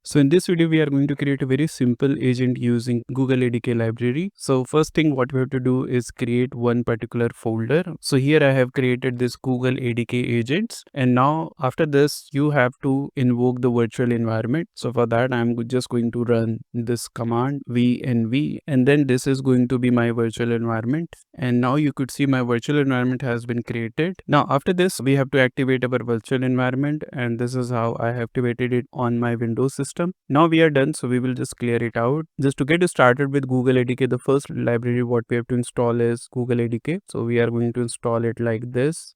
So in this video, we are going to create a very simple agent using Google ADK library. So first thing what we have to do is create one particular folder. So here I have created this Google ADK agents. And now after this, you have to invoke the virtual environment. So for that, I'm just going to run this command vnv, and then this is going to be my virtual environment. And now you could see my virtual environment has been created. Now after this, we have to activate our virtual environment, and this is how I have activated it on my Windows system. Now we are done, so we will just clear it out. Just to get started with Google ADK, the first library what we have to install is Google ADK. So we are going to install it like this.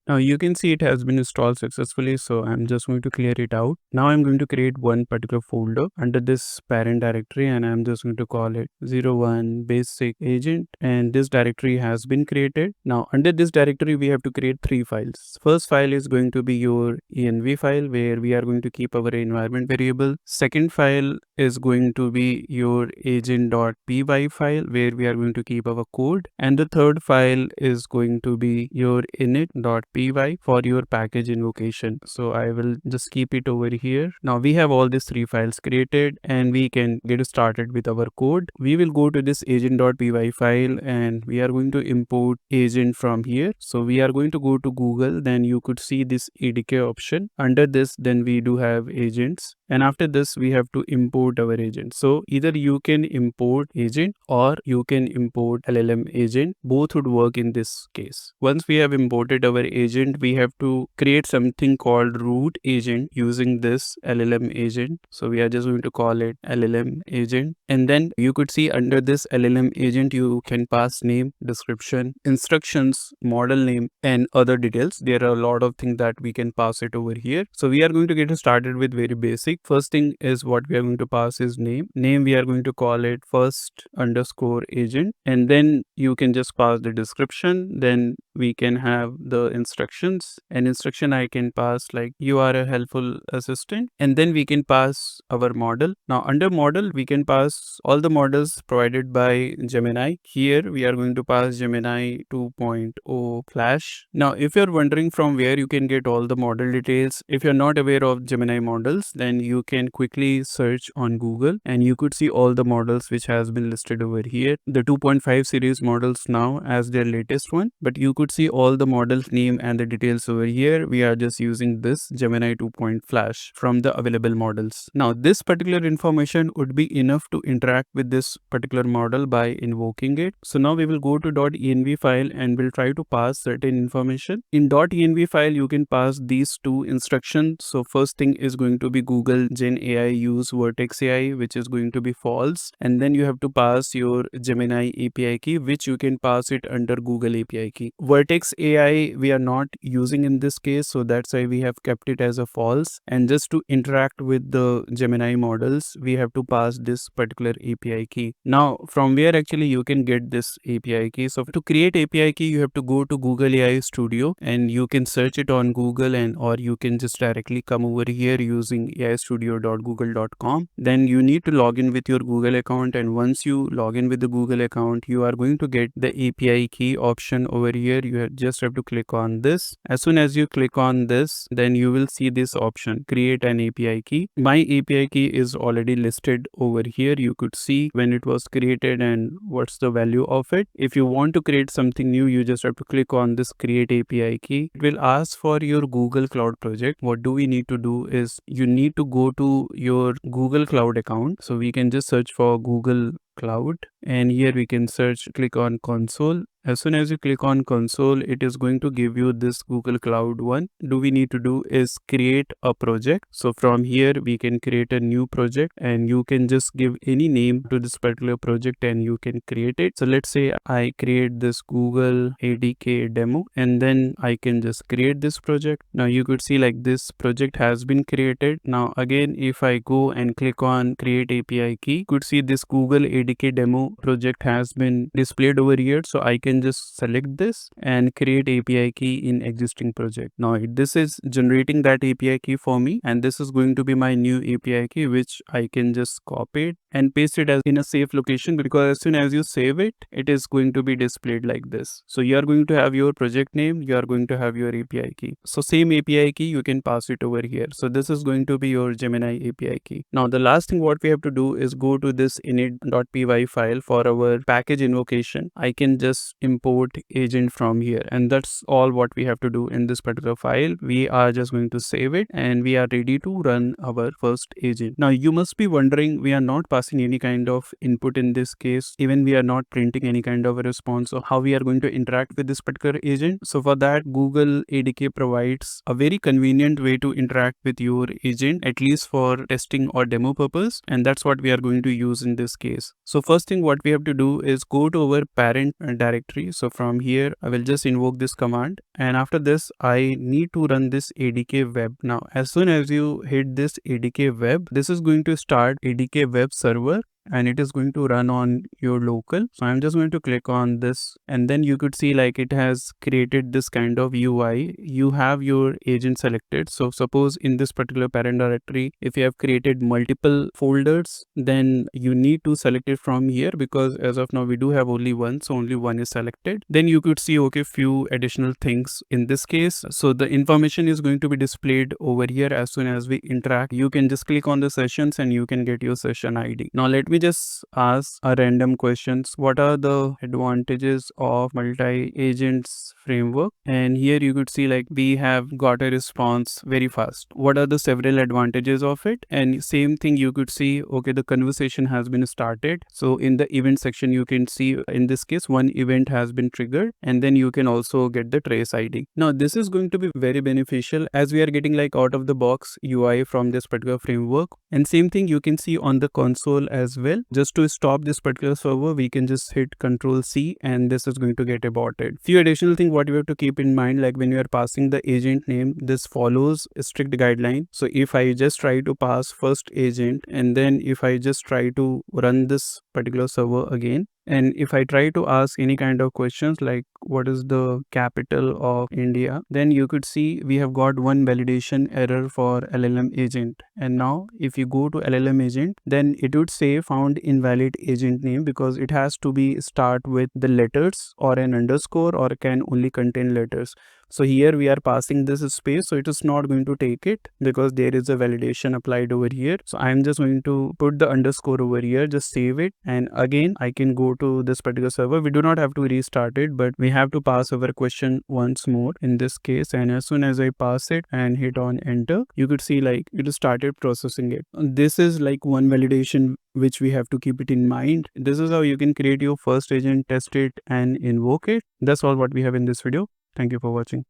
Now you can see it has been installed successfully, so I'm just going to clear it out. Now I'm going to create one particular folder under this parent directory, and I'm just going to call it 01 basic agent, and this directory has been created. Now under this directory we have to create three files. First file is going to be your env file, where we are going to keep our environment variable. Second file is going to be your agent.py file, where we are going to keep our code, and the third file is going to be your init.py for your package invocation. So I will just keep it over here. Now we have all these three files created, and we can get started with our code. We will go to this agent.py file, and we are going to import agent from here. So we are going to go to Google, then you could see this ADK option. Under this, then we do have agents, and after this we have to import our agent. So either you can import agent or you can import LLMAgent. Both would work in this case. Once we have imported our agent, we have to create something called root agent using this LLMAgent. So we are just going to call it LLMAgent, and then you could see under this LLMAgent you can pass name, description, instructions, model name, and other details. There are a lot of things that we can pass it over here. So we are going to get started with very basic. First thing is what we are going to pass is name. We are going to call it first underscore agent, and then you can just pass the description. Then we can have the instructions, and instruction I can pass like you are a helpful assistant, and then we can pass our model. Now under model we can pass all the models provided by Gemini. Here we are going to pass Gemini 2.0 Flash. Now if you're wondering from where you can get all the model details, if you're not aware of Gemini models, then you can quickly search on Google, and you could see all the models which has been listed over here. The 2.5 series models now as their latest one, but you could see all the models name and the details over here. We are just using this Gemini 2. Flash from the available models. Now this particular information would be enough to interact with this particular model by invoking it. So now we will go to .env file, and we'll try to pass certain information. In .env file you can pass these two instructions. So first thing is going to be Google Gen AI use Vertex AI, which is going to be false, and then you have to pass your Gemini API key, which you can pass it under Google API key. Vertex AI we are not using in this case, so that's why we have kept it as a false. And just to interact with the Gemini models, we have to pass this particular API key. Now from where actually you can get this API key? So to create API key, you have to go to Google AI Studio, and you can search it on Google, and or you can just directly come over here using aistudio.google.com. Then you need to log in with your Google account, and once you log in with the Google account, you are going to get the API key option over here. You just have to click on this. As soon as you click on this, then you will see this option, create an API key. My API key is already listed over here. You could see when it was created and what's the value of it. If you want to create something new, you just have to click on this create API key. It will ask for your Google Cloud project. What do we need to do is you need to go to your Google Cloud account. So we can just search for Google Cloud, and here we can search, click on console. As soon as you click on console, it is going to give you this Google Cloud one. Do we need to do is create a project. So from here we can create a new project, and you can just give any name to this particular project and you can create it. So let's say I create this Google ADK demo, and then I can just create this project. Now you could see like this project has been created. Now again, if I go and click on create API key, you could see this Google ADK demo project has been displayed over here. So I can just select this and create API key in existing project. Now this is generating that API key for me, and this is going to be my new API key, which I can just copy it and paste it as in a safe location, because as soon as you save it, it is going to be displayed like this. So you are going to have your project name, you are going to have your API key. So same API key, you can pass it over here. So this is going to be your Gemini API key. Now the last thing what we have to do is go to this init.py file for our package invocation. I can just import agent from here, and that's all what we have to do in this particular file. We are just going to save it and we are ready to run our first agent. Now you must be wondering, we are not passing any kind of input in this case, even we are not printing any kind of a response. So how we are going to interact with this particular agent? So for that, Google ADK provides a very convenient way to interact with your agent, at least for testing or demo purpose, and that's what we are going to use in this case. So first thing what we have to do is go to our parent directory. So from here I will just invoke this command, and after this I need to run this ADK web. Now as soon as you hit this ADK web, this is going to start ADK web server and it is going to run on your local. So I'm just going to click on this, and then you could see like it has created this kind of UI. You have your agent selected. So suppose in this particular parent directory, if you have created multiple folders, then you need to select it from here, because as of now we do have only one, so only one is selected. Then you could see okay, few additional things in this case. So the information is going to be displayed over here. As soon as we interact, you can just click on the sessions and you can get your session ID. Now let me just ask a random questions. What are the advantages of multi-agents framework? And here you could see like we have got a response very fast. What are the several advantages of it? And same thing you could see, okay, the conversation has been started. So in the event section you can see in this case one event has been triggered, and then you can also get the trace ID. Now this is going to be very beneficial as we are getting like out of the box UI from this particular framework. And same thing you can see on the console as well. Just to stop this particular server, we can just hit Ctrl+C and this is going to get aborted. Few additional things what you have to keep in mind, like when you are passing the agent name, this follows a strict guideline. So if I just try to pass first agent, and then if I just try to run this particular server again, and if I try to ask any kind of questions like what is the capital of India, then you could see we have got one validation error for LLMAgent. And now if you go to LLMAgent, then it would say found invalid agent name, because it has to be start with the letters or an underscore, or can only contain letters. So here we are passing this space, so it is not going to take it because there is a validation applied over here. So I'm just going to put the underscore over here, just save it, and again I can go to this particular server. We do not have to restart it, but we have to pass our question once more in this case. And as soon as I pass it and hit on enter, you could see like it started processing it. This is like one validation which we have to keep it in mind. This is how you can create your first agent, test it and invoke it. That's all what we have in this video. Thank you for watching.